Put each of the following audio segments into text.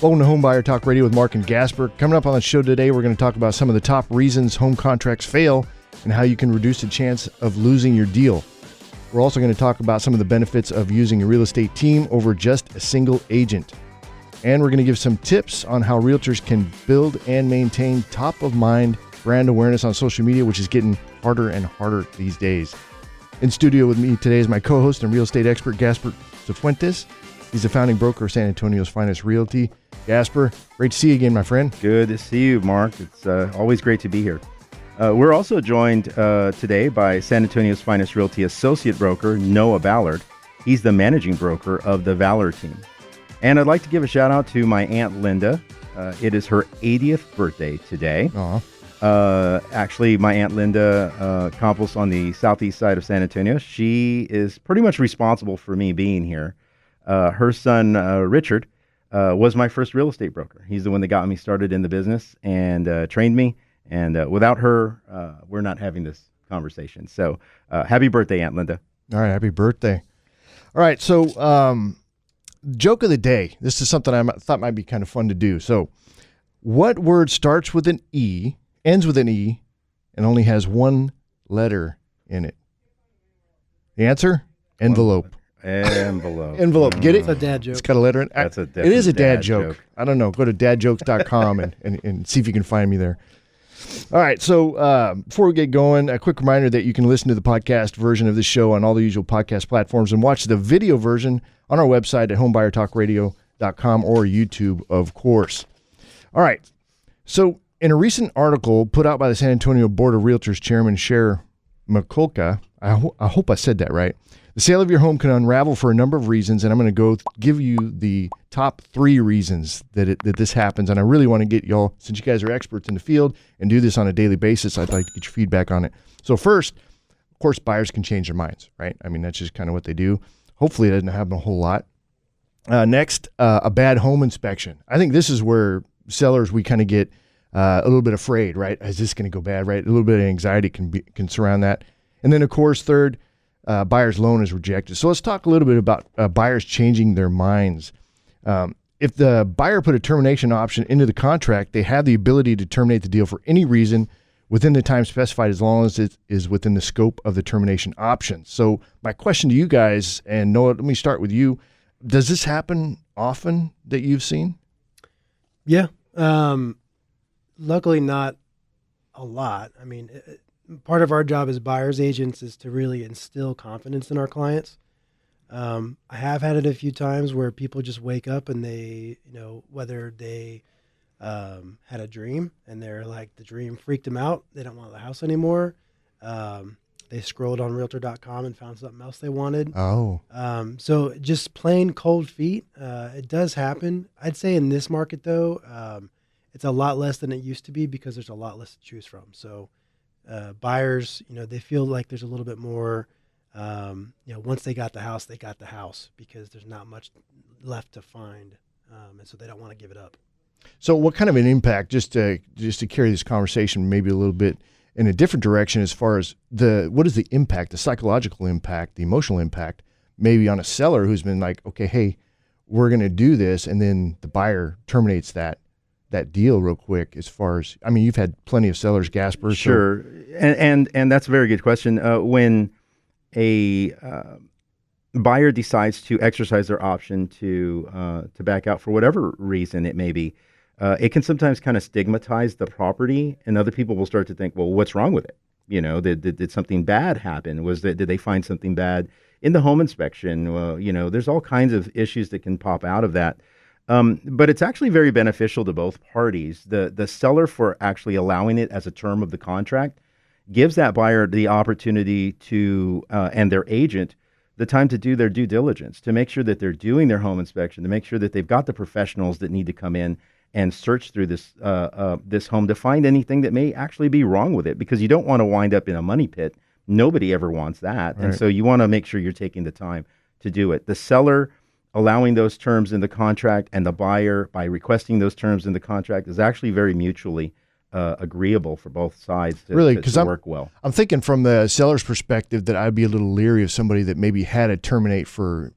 Welcome to Home Buyer Talk Radio with Mark and Gasper. Coming up on the show today, we're going to talk about some of the top reasons home contracts fail and how you can reduce the chance of losing your deal. We're also going to talk about some of the benefits of using a real estate team over just a single agent. And we're going to give some tips on how realtors can build and maintain top-of-mind brand awareness on social media, which is getting harder and harder these days. In studio with me today is my co-host and real estate expert, Gasper Cifuentes. He's the founding broker of San Antonio's finest realty. Gasper, great to see you again, my friend. Good to see you, Mark. It's always great to be here. We're also joined today by San Antonio's finest realty associate broker, Noah Ballard. He's the managing broker of the Valor team. And I'd like to give a shout out to my Aunt Linda. It is her 80th birthday today. Actually, my Aunt Linda composts on the southeast side of San Antonio. She is pretty much responsible for me being here. Her son, Richard, was my first real estate broker. He's the one that got me started in the business and trained me. And without her, we're not having this conversation. So happy birthday, Aunt Linda. All right, happy birthday. All right, so joke of the day. This is something I thought might be kind of fun to do. So what word starts with an E, ends with an E, and only has one letter in it? The answer? Envelope. Envelope. Get it? It's a dad joke. It's got a letter in it. It is a dad joke. I don't know. Go to dadjokes.com and see if you can find me there. All right. So before we get going, a quick reminder that you can listen to the podcast version of this show on all the usual podcast platforms and watch the video version on our website at homebuyertalkradio.com or YouTube, of course. All right. So in a recent article put out by the San Antonio Board of Realtors Chairman Cher McCulka, I hope I said that right. The sale of your home can unravel for a number of reasons, and I'm going to give you the top 3 reasons that this happens. And I really want to get y'all, since you guys are experts in the field and do this on a daily basis, I'd like to get your feedback on it. So first, of course, buyers can change their minds, right? I mean, that's just kind of what they do. Hopefully it doesn't happen a whole lot. Next, a bad home inspection. I think this is where sellers, we kind of get a little bit afraid, right? Is this going to go bad, right? A little bit of anxiety can surround that. And then, of course, third, buyer's loan is rejected. So let's talk a little bit about buyers changing their minds. If the buyer put a termination option into the contract, they have the ability to terminate the deal for any reason within the time specified, as long as it is within the scope of the termination option. So my question to you guys, and Noah, let me start with you. Does this happen often that you've seen? Yeah. Luckily not a lot. I mean, part of our job as buyer's agents is to really instill confidence in our clients. I have had it a few times where people just wake up and they, whether they had a dream and they're like, the dream freaked them out. They don't want the house anymore. They scrolled on realtor.com and found something else they wanted. So just plain cold feet. It does happen. I'd say in this market though, it's a lot less than it used to be because there's a lot less to choose from. So buyers, they feel like there's a little bit more, once they got the house because there's not much left to find. And so they don't want to give it up. So what kind of an impact, just to carry this conversation maybe a little bit in a different direction, as far as what is the impact, the psychological impact, the emotional impact, maybe on a seller who's been like, okay, hey, we're going to do this. And then the buyer terminates that deal real quick. As far as, I mean, you've had plenty of sellers, Gasper. Sure. And that's a very good question. When a buyer decides to exercise their option to back out for whatever reason it may be, it can sometimes kind of stigmatize the property, and other people will start to think, well, what's wrong with it? Did something bad happen? Did they find something bad in the home inspection? Well, there's all kinds of issues that can pop out of that. But it's actually very beneficial to both parties. The seller, for actually allowing it as a term of the contract, gives that buyer the opportunity to, and their agent, the time to do their due diligence, to make sure that they're doing their home inspection, to make sure that they've got the professionals that need to come in and search through this home to find anything that may actually be wrong with it, because you don't want to wind up in a money pit. Nobody ever wants that. Right. And so you want to make sure you're taking the time to do it. The seller allowing those terms in the contract and the buyer, by requesting those terms in the contract, is actually very mutually agreeable for both sides to work well. I'm thinking from the seller's perspective that I'd be a little leery of somebody that maybe had to terminate for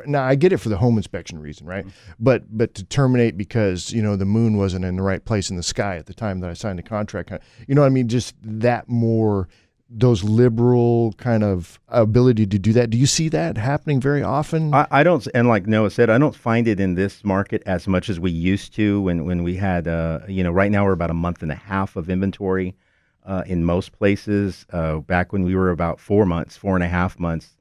now I get it for the home inspection reason, right? But to terminate because, the moon wasn't in the right place in the sky at the time that I signed the contract, you know what I mean? Just that more, those liberal kind of ability to do that. Do you see that happening very often? I don't, and like Noah said, I don't find it in this market as much as we used to when we had, right now we're about a month and a half of inventory in most places. Back when we were about 4.5 months,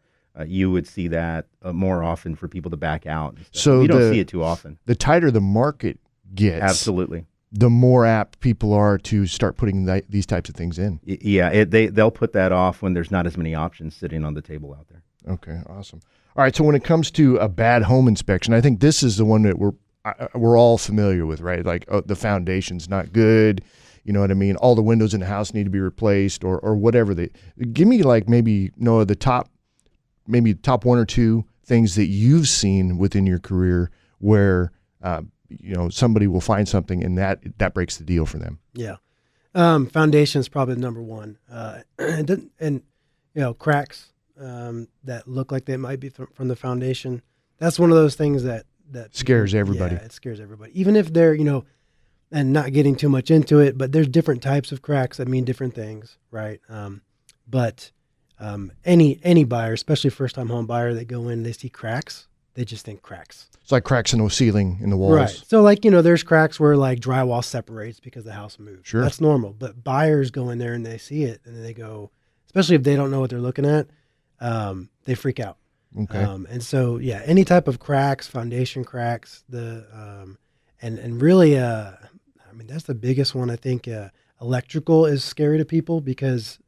you would see that more often for people to back out. So you don't see it too often. The tighter the market gets. Absolutely. The more apt people are to start putting these types of things in. Yeah, they'll put that off when there's not as many options sitting on the table out there. Okay, awesome. All right, so when it comes to a bad home inspection, I think this is the one that we're all familiar with, right? Like the foundation's not good. You know what I mean? All the windows in the house need to be replaced, or whatever. Give me like maybe Noah the top one or two things that you've seen within your career where somebody will find something and that breaks the deal for them. Yeah. Foundation is probably number one. And cracks that look like they might be from the foundation. That's one of those things that scares everybody. Yeah, it scares everybody. Even if they're, and not getting too much into it, but there's different types of cracks that mean different things, right? But any buyer, especially first-time home buyer, they go in, they see cracks, they just think cracks. It's like cracks in the ceiling in the walls. Right. So there's cracks where like drywall separates because the house moved. Sure. That's normal. But buyers go in there and they see it and they go, especially if they don't know what they're looking at, they freak out. Okay. And so, yeah, any type of cracks, foundation cracks, and really, that's the biggest one. I think electrical is scary to people because,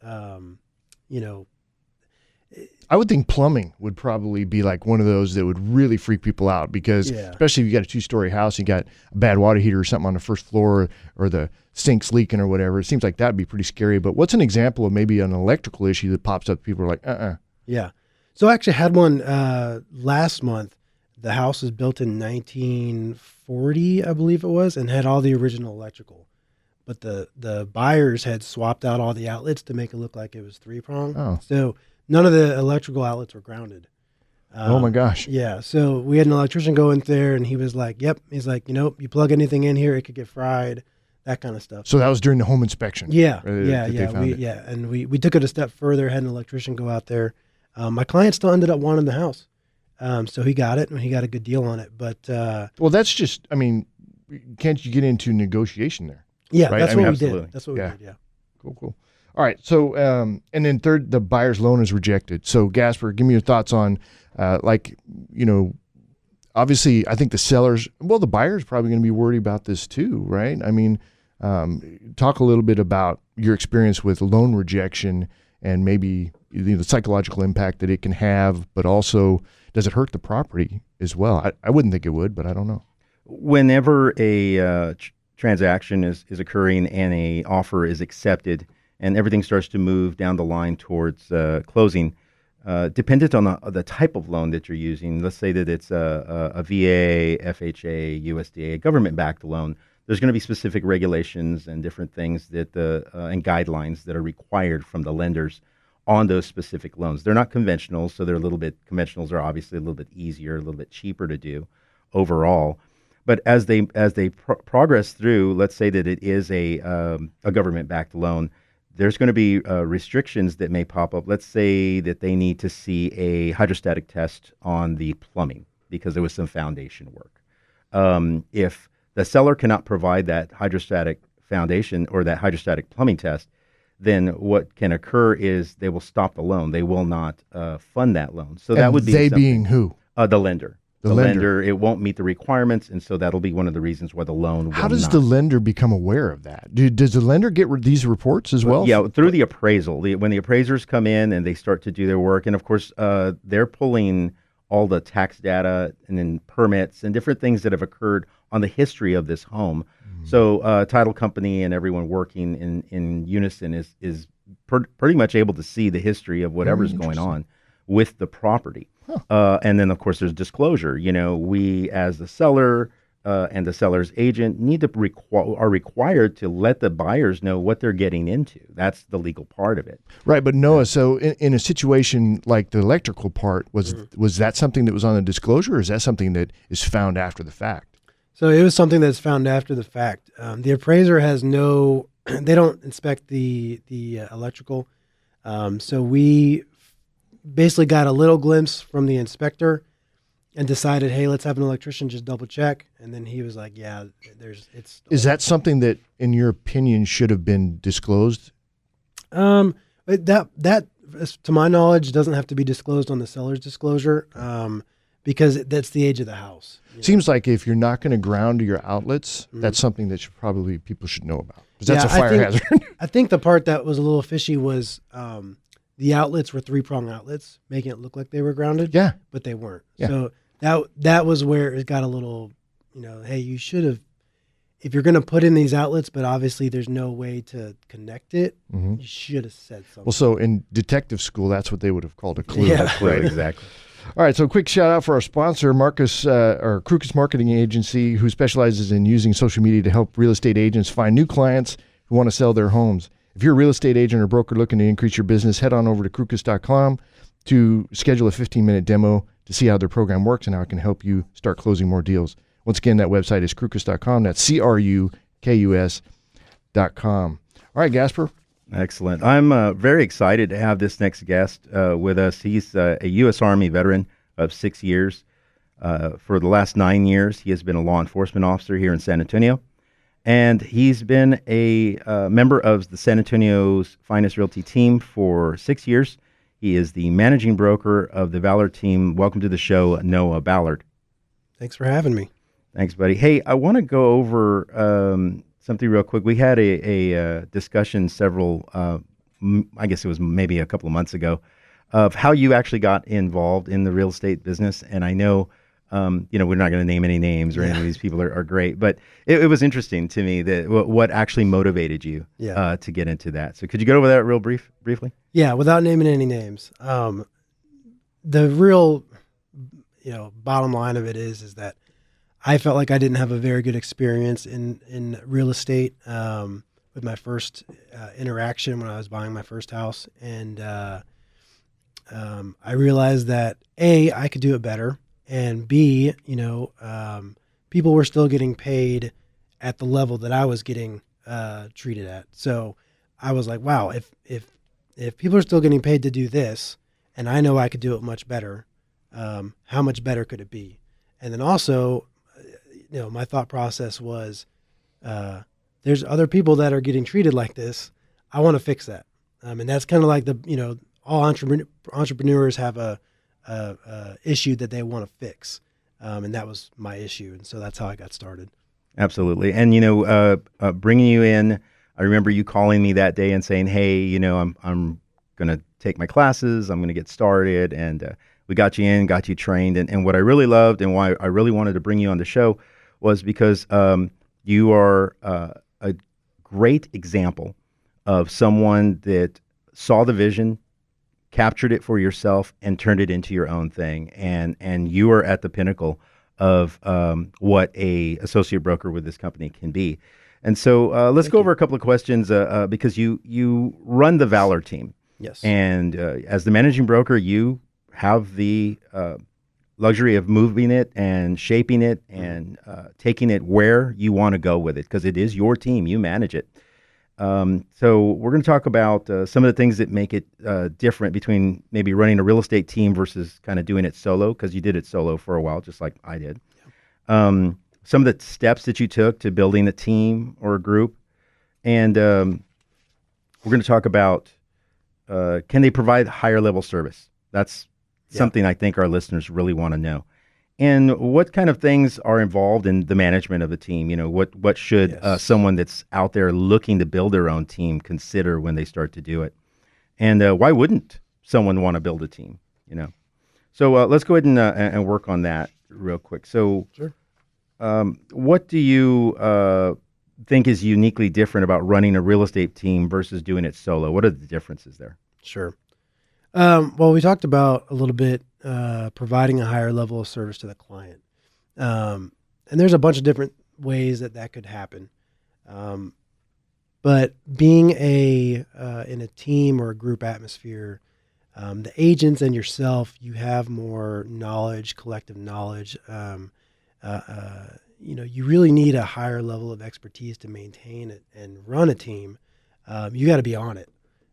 I would think plumbing would probably be like one of those that would really freak people out because especially if you got a 2-story house, you got a bad water heater or something on the first floor or the sink's leaking or whatever. It seems like that'd be pretty scary. But what's an example of maybe an electrical issue that pops up? People are like, Yeah. So I actually had one last month. The house was built in 1940, I believe it was, and had all the original electrical. But the buyers had swapped out all the outlets to make it look like it was 3-prong. Oh. So none of the electrical outlets were grounded. Oh my gosh. Yeah. So we had an electrician go in there and he was like, yep. He's like, you plug anything in here, it could get fried, that kind of stuff. So that was during the home inspection. Yeah. Yeah. And we took it a step further, had an electrician go out there. My client still ended up wanting the house. So he got it and he got a good deal on it. But, well, that's just, can't you get into negotiation there? Yeah. Right? That's what absolutely. we did. That's what we did. Yeah. Cool. All right. So, and then third, the buyer's loan is rejected. So Gasper, give me your thoughts on, obviously I think the buyer's probably going to be worried about this too, right? Talk a little bit about your experience with loan rejection and maybe the psychological impact that it can have, but also does it hurt the property as well? I wouldn't think it would, but I don't know. Whenever a transaction is occurring and a offer is accepted, and everything starts to move down the line towards closing, dependent on the type of loan that you're using. Let's say that it's a VA, FHA, USDA, government-backed loan. There's going to be specific regulations and different things that and guidelines that are required from the lenders on those specific loans. They're not conventional, so conventionals are obviously a little bit easier, a little bit cheaper to do overall. But as they progress through, let's say that it is a government-backed loan, there's going to be restrictions that may pop up. Let's say that they need to see a hydrostatic test on the plumbing because there was some foundation work. If the seller cannot provide that hydrostatic foundation or that hydrostatic plumbing test, then what can occur is they will stop the loan. They will not fund that loan. So that would be they being who? The lender. The lender. It won't meet the requirements, and so that'll be one of the reasons why the loan will How does not. the lender become aware of that? Does the lender get these reports as well? Yeah, through the appraisal. When the appraisers come in and they start to do their work, and of course, they're pulling all the tax data and then permits and different things that have occurred on the history of this home. So title company and everyone working in unison is pretty much able to see the history of whatever's going on with the property. And then, of course, there's disclosure. We, as the seller, and the seller's agent need to are required to let the buyers know what they're getting into. That's the legal part of it. Right, but Noah, so in a situation like the electrical part, was that something that was on the disclosure, or is that something that is found after the fact? So it was something that's found after the fact. The appraiser has they don't inspect the electrical. So we basically got a little glimpse from the inspector and decided, hey, let's have an electrician just double check. And then he was like, yeah, Is that something that, in your opinion, should have been disclosed? That, to my knowledge, doesn't have to be disclosed on the seller's disclosure, because that's the age of the house. Seems like if you're not going to ground your outlets, that's something that people should know about, because that's a fire hazard. I think the part that was a little fishy was the outlets were 3-prong outlets, making it look like they were grounded. Yeah, but they weren't. Yeah. So that was where it got a little, hey, you should have, if you're going to put in these outlets, but obviously there's no way to connect it, you should have said something. Well, so in detective school, that's what they would have called a clue. Yeah. Right, exactly. All right, so quick shout out for our sponsor, Crukus Marketing Agency, who specializes in using social media to help real estate agents find new clients who want to sell their homes. If you're a real estate agent or broker looking to increase your business, head on over to Crukus.com to schedule a 15-minute demo to see how their program works and how it can help you start closing more deals. Once again, that website is Crukus.com. That's CRUKUS.com. All right, Gasper. Excellent. I'm very excited to have this next guest with us. He's a U.S. Army veteran of 6 years. For the last 9 years, he has been a law enforcement officer here in San Antonio. And he's been a member of the San Antonio's Finest Realty team for 6 years. He is the managing broker of the Valor team. Welcome to the show, Noah Ballard. Thanks for having me. Thanks, buddy. Hey, I want to go over something real quick. We had a discussion I guess it was maybe a couple of months ago, of how you actually got involved in the real estate business. And I know, we're not going to name any names or any of these people are great, but it was interesting to me that what actually motivated you to get into that. So could you go over that real briefly? Yeah, without naming any names. The real, bottom line of it is that I felt like I didn't have a very good experience in real estate with my first interaction when I was buying my first house. And I realized that A, I could do it better. And B, people were still getting paid at the level that I was getting treated at. So I was like, wow, if people are still getting paid to do this, and I know I could do it much better, how much better could it be? And then also, my thought process was, there's other people that are getting treated like this. I want to fix that. And that's kind of like all entrepreneurs have a issue that they want to fix. And that was my issue. And so that's how I got started. Absolutely. And, bringing you in, I remember you calling me that day and saying, hey, I'm going to take my classes. I'm going to get started. And we got you in, got you trained. And what I really loved and why I really wanted to bring you on the show was because you are a great example of someone that saw the vision, captured it for yourself, and turned it into your own thing. And you are at the pinnacle of what a associate broker with this company can be. And so let's go over a couple of questions because you run the Valor team. Yes. And as the managing broker, you have the luxury of moving it and shaping it and taking it where you want to go with it because it is your team. You manage it. So we're going to talk about some of the things that make it different between maybe running a real estate team versus kind of doing it solo, because you did it solo for a while, just like I did. Yeah. Some of the steps that you took to building a team or a group. And we're going to talk about can they provide higher level service? That's something I think our listeners really want to know. And what kind of things are involved in the management of a team? What should someone that's out there looking to build their own team consider when they start to do it? And why wouldn't someone want to build a team? So let's go ahead and work on that real quick. So, sure. What do you think is uniquely different about running a real estate team versus doing it solo? What are the differences there? Sure. Well, we talked about a little bit providing a higher level of service to the client. And there's a bunch of different ways that could happen. But being in a team or a group atmosphere, the agents and yourself, you have more knowledge, collective knowledge. You really need a higher level of expertise to maintain it and run a team. You got to be on it.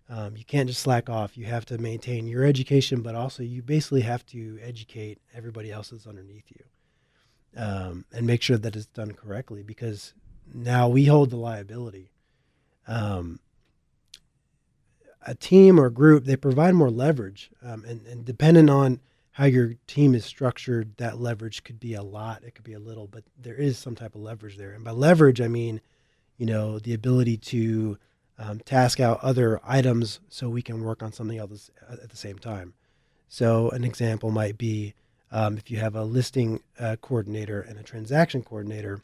You can't just slack off. You have to maintain your education, but also you basically have to educate everybody else that's underneath you, and make sure that it's done correctly, because now we hold the liability. A team or group, they provide more leverage, and depending on how your team is structured, that leverage could be a lot, it could be a little, but there is some type of leverage there. And by leverage, I mean, the ability to task out other items so we can work on something else at the same time. So an example might be if you have a listing coordinator and a transaction coordinator,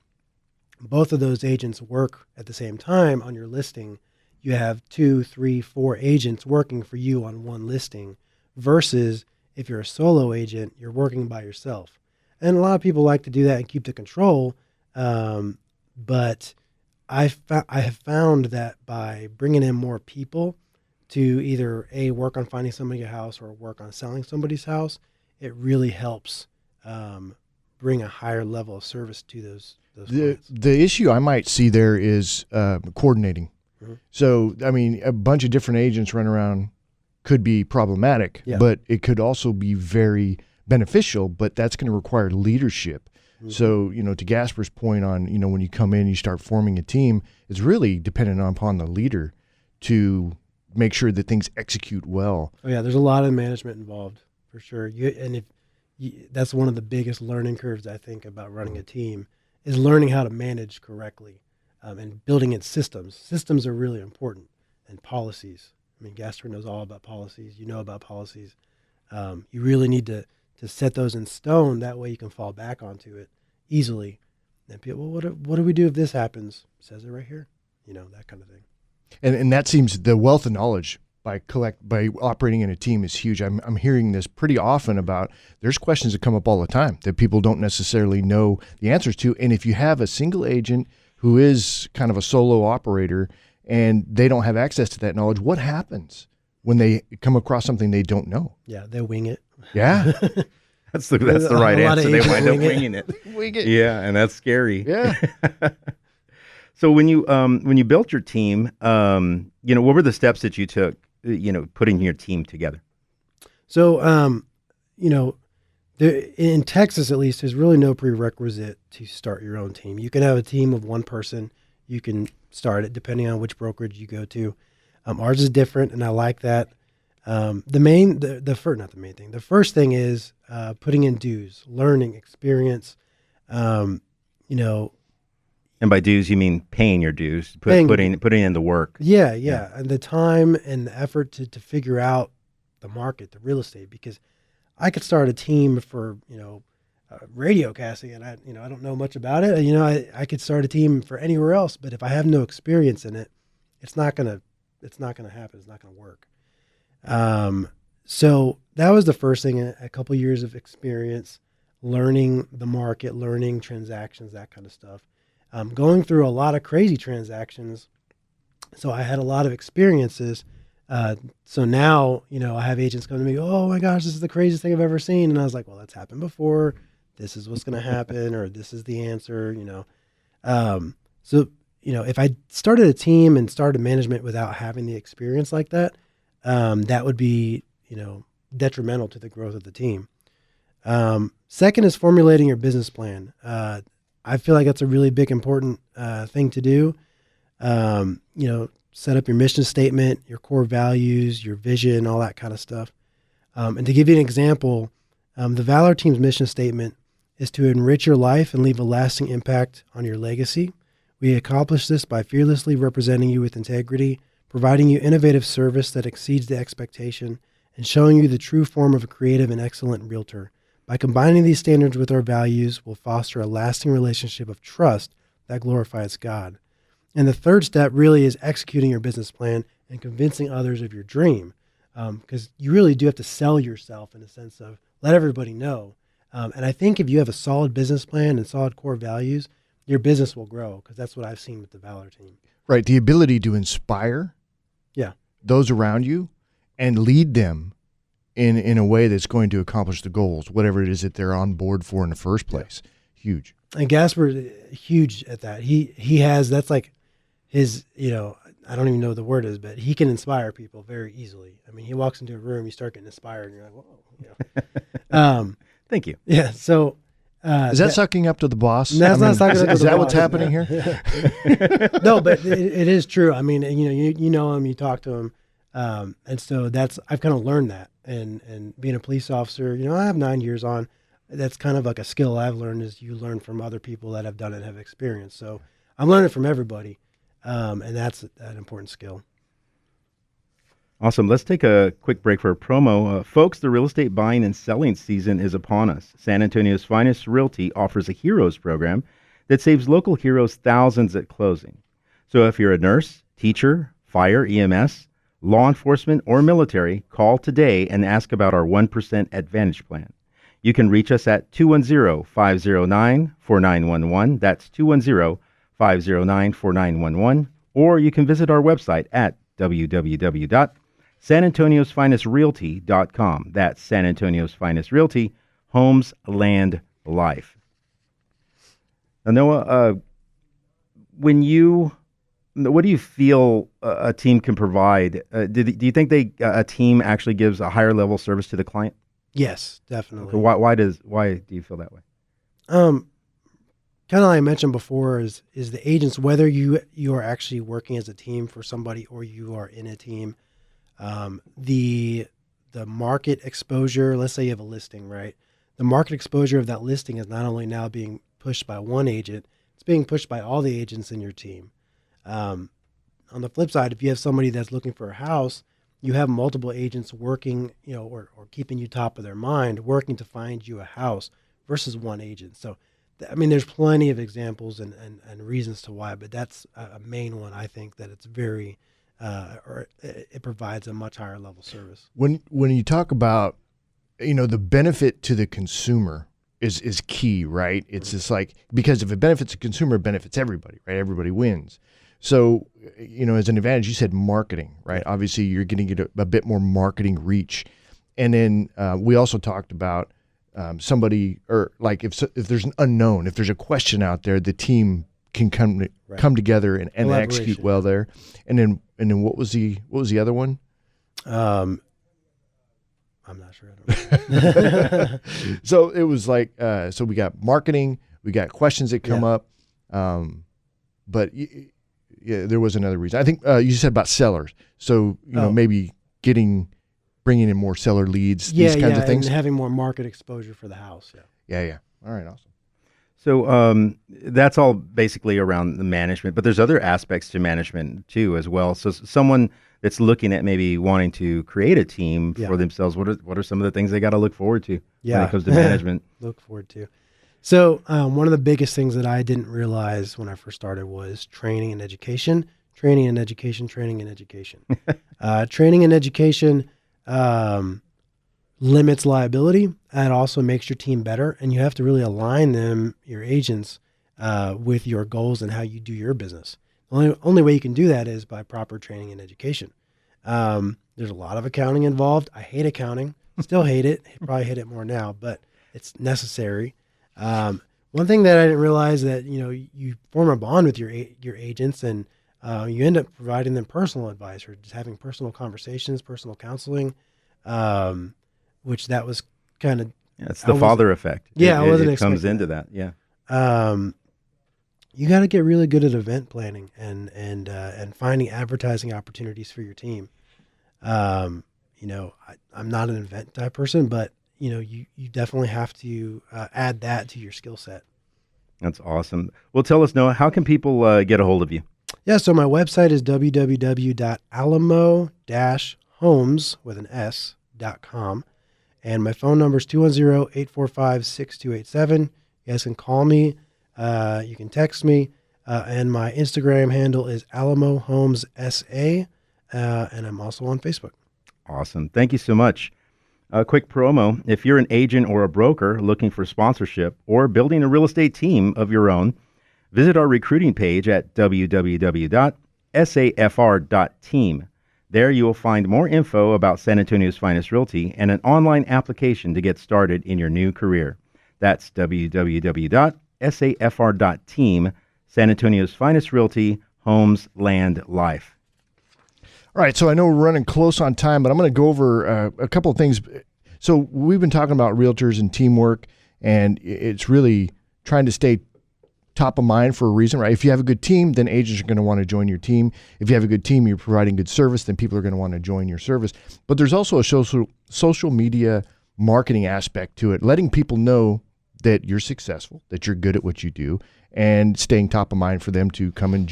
both of those agents work at the same time on your listing. You have 2, 3, 4 agents working for you on one listing, versus if you're a solo agent, you're working by yourself. And a lot of people like to do that and keep the control. But I have found that by bringing in more people to either work on finding somebody a house or work on selling somebody's house, it really helps bring a higher level of service to those clients. The issue I might see there is coordinating. Mm-hmm. So, I mean, a bunch of different agents running around could be problematic, but it could also be very beneficial, but that's going to require leadership. Mm-hmm. So, to Gasper's point on, when you come in, you start forming a team, it's really dependent upon the leader to make sure that things execute well. Oh yeah, there's a lot of management involved for sure. That's one of the biggest learning curves, I think, about running a team, is learning how to manage correctly. And building in systems. Systems are really important, and policies. I mean, Gasper knows all about policies. You know about policies. You really need to set those in stone. That way you can fall back onto it easily. And people, well, what do we do if this happens? It says it right here. That kind of thing. And that seems, the wealth of knowledge by operating in a team is huge. I'm hearing this pretty often about, there's questions that come up all the time that people don't necessarily know the answers to. And if you have a single agent who is kind of a solo operator and they don't have access to that knowledge, what happens when they come across something they don't know? Yeah, they wing it. Yeah. That's the right answer. They wind up winging it. Wing it. Yeah, and that's scary. Yeah. So when you built your team, what were the steps that you took, putting your team together? So, in Texas, at least, there's really no prerequisite to start your own team. You can have a team of one person. You can start it depending on which brokerage you go to. Ours is different, and I like that. The first thing is putting in dues, learning, experience. And by dues, you mean paying your dues, putting in the work. Yeah, and the time and the effort to figure out the market, the real estate, because I could start a team for, radio casting, and I don't know much about it. I could start a team for anywhere else, but if I have no experience in it, it's not gonna happen. It's not gonna work. So that was the first thing, a couple years of experience, learning the market, learning transactions, that kind of stuff. Going through a lot of crazy transactions. So I had a lot of experiences. So now, I have agents come to me, oh my gosh, this is the craziest thing I've ever seen. And I was like, well, that's happened before. This is what's going to happen, or this is the answer, if I started a team and started management without having the experience like that, that would be, detrimental to the growth of the team. Second is formulating your business plan. I feel like that's a really big, important thing to do. Set up your mission statement, your core values, your vision, all that kind of stuff. And to give you an example, the Valor team's mission statement is to enrich your life and leave a lasting impact on your legacy. We accomplish this by fearlessly representing you with integrity, providing you innovative service that exceeds the expectation, and showing you the true form of a creative and excellent realtor. By combining these standards with our values, we'll foster a lasting relationship of trust that glorifies God. And the third step really is executing your business plan and convincing others of your dream. Because you really do have to sell yourself in a sense of let everybody know. And I think if you have a solid business plan and solid core values, your business will grow, because that's what I've seen with the Valor team. Right. The ability to inspire those around you and lead them in a way that's going to accomplish the goals, whatever it is that they're on board for in the first place. Huge. And Gasper's huge at that. He has, that's like his, I don't even know what the word is, but he can inspire people very easily. I mean, he walks into a room, you start getting inspired, and you're like, whoa. Thank you. Yeah. So is that sucking up to the boss? That's not sucking up to the boss. Is that what's happening here? No, but it is true. I mean, you know him, you talk to him, and so I've kind of learned that, and being a police officer, I have 9 years on. That's kind of like a skill I've learned, is you learn from other people that have done it and have experience. So I'm learning from everybody, and that's an important skill. Awesome. Let's take a quick break for a promo. Folks, the real estate buying and selling season is upon us. San Antonio's Finest Realty offers a Heroes program that saves local heroes thousands at closing. So if you're a nurse, teacher, fire, EMS, law enforcement, or military, call today and ask about our 1% Advantage Plan. You can reach us at 210-509-4911. That's 210-509-4911. Or you can visit our website at www.sanantoniosfinestrealty.com. That's San Antonio's Finest Realty, homes, land, life. Now, Noah, what do you feel a team can provide? Do you think a team actually gives a higher level service to the client? Yes, definitely. Okay, why do you feel that way? Kind of like I mentioned before, is the agents, whether you are actually working as a team for somebody or you are in a team, the market exposure, let's say you have a listing, right? The market exposure of that listing is not only now being pushed by one agent, it's being pushed by all the agents in your team. On the flip side, if you have somebody that's looking for a house, you have multiple agents working, or keeping you top of their mind, working to find you a house versus one agent. So, there's plenty of examples and reasons to why, but that's a main one. I think that it's very, it provides a much higher level service. When you talk about, the benefit to the consumer is key, right? It's just like, because if it benefits the consumer, it benefits everybody, right? Everybody wins. So, as an advantage, you said marketing, right? Obviously, you're going to get a bit more marketing reach. And then we also talked about somebody, or like if there's an unknown, if there's a question out there, the team can come together and execute well there. And then what was the other one? I'm not sure. So it was like, so we got marketing, we got questions that come up, but yeah, there was another reason. I think you said about sellers. So, maybe bringing in more seller leads, these kinds of things. And having more market exposure for the house. Yeah. All right, awesome. So that's all basically around the management, but there's other aspects to management too as well. So someone that's looking at maybe wanting to create a team for themselves, what are some of the things they got to look forward to when it comes to management? Look forward to. So one of the biggest things that I didn't realize when I first started was training and education. Training and education. Training and education limits liability, and also makes your team better. And you have to really align your agents, with your goals and how you do your business. The only way you can do that is by proper training and education. There's a lot of accounting involved. I hate accounting. Still hate it. Probably hate it more now, but it's necessary. One thing that I didn't realize, that you form a bond with your agents, and you end up providing them personal advice, or just having personal conversations, personal counseling, which that was kind of it's the father effect. Yeah, I wasn't it expecting comes into that. Yeah. You got to get really good at event planning and finding advertising opportunities for your team. I'm not an event type person, but you definitely have to add that to your skill set. That's awesome. Well, tell us, Noah, how can people get a hold of you? Yeah, so my website is www.alamo-homes.com, and my phone number is 210-845-6287. You guys can call me. You can text me, and my Instagram handle is Alamo Homes SA, and I'm also on Facebook. Awesome. Thank you so much. A quick promo. If you're an agent or a broker looking for sponsorship or building a real estate team of your own, visit our recruiting page at www.safr.team. There you will find more info about San Antonio's Finest Realty and an online application to get started in your new career. That's www.safr.team, San Antonio's Finest Realty, homes, land, life. All right, so I know we're running close on time, but I'm going to go over a couple of things. So we've been talking about realtors and teamwork, and it's really trying to stay top of mind for a reason, right? If you have a good team, then agents are going to want to join your team. If you have a good team, you're providing good service, then people are going to want to join your service. But there's also a social media marketing aspect to it, letting people know that you're successful, that you're good at what you do, and staying top of mind for them to come and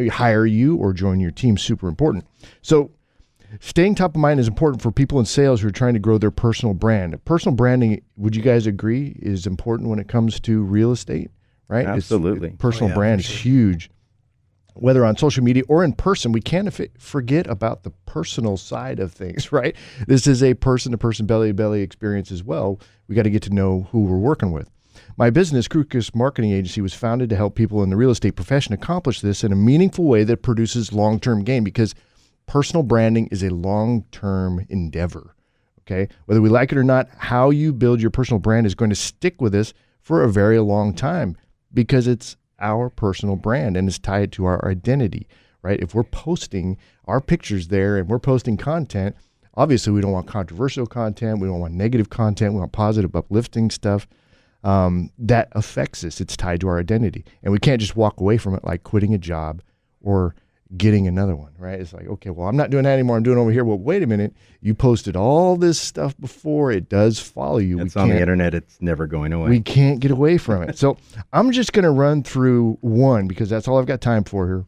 hire you or join your team. Super important. So staying top of mind is important for people in sales who are trying to grow their personal brand. Personal branding, would you guys agree, is important when it comes to real estate, right? Absolutely. Personal brand is huge. Whether on social media or in person, we can't forget about the personal side of things, right? This is a person-to-person, belly-to-belly experience as well. We got to get to know who we're working with. My business, Krukus Marketing Agency, was founded to help people in the real estate profession accomplish this in a meaningful way that produces long-term gain, because personal branding is a long-term endeavor, okay? Whether we like it or not, how you build your personal brand is going to stick with us for a very long time because it's our personal brand and it's tied to our identity, right? If we're posting our pictures there and we're posting content, obviously we don't want controversial content. We don't want negative content. We want positive, uplifting stuff. That affects us. It's tied to our identity. And we can't just walk away from it like quitting a job or getting another one, right? It's like, okay, well, I'm not doing that anymore. I'm doing it over here. Well, wait a minute. You posted all this stuff before. It does follow you. It's on the internet. It's never going away. We can't get away from it. So I'm just going to run through one because that's all I've got time for here.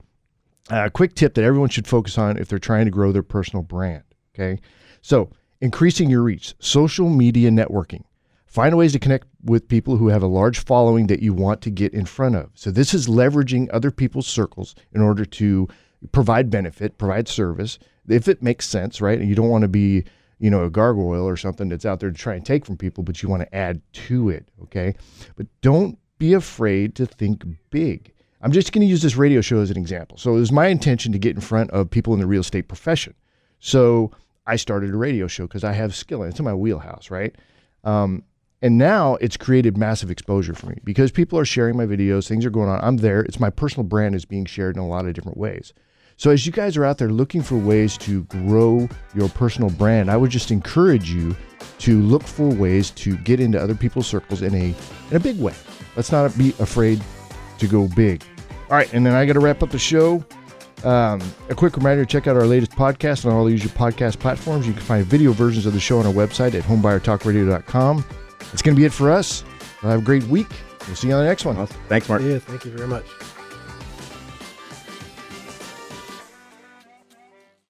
A quick tip that everyone should focus on if they're trying to grow their personal brand, okay? So increasing your reach, social media networking. Find ways to connect with people who have a large following that you want to get in front of. So this is leveraging other people's circles in order to provide benefit, provide service, if it makes sense, right? And you don't want to be, a gargoyle or something that's out there to try and take from people, but you want to add to it, okay? But don't be afraid to think big. I'm just going to use this radio show as an example. So it was my intention to get in front of people in the real estate profession. So I started a radio show because I have skill and it's in my wheelhouse, right? And now it's created massive exposure for me because people are sharing my videos, things are going on. I'm there. It's my personal brand is being shared in a lot of different ways. So as you guys are out there looking for ways to grow your personal brand, I would just encourage you to look for ways to get into other people's circles in a big way. Let's not be afraid to go big. All right, and then I got to wrap up the show. A quick reminder, check out our latest podcast on all the usual podcast platforms. You can find video versions of the show on our website at homebuyertalkradio.com. That's going to be it for us. Have a great week. We'll see you on the next one. Awesome. Thanks, Mark. Yeah, thank you very much.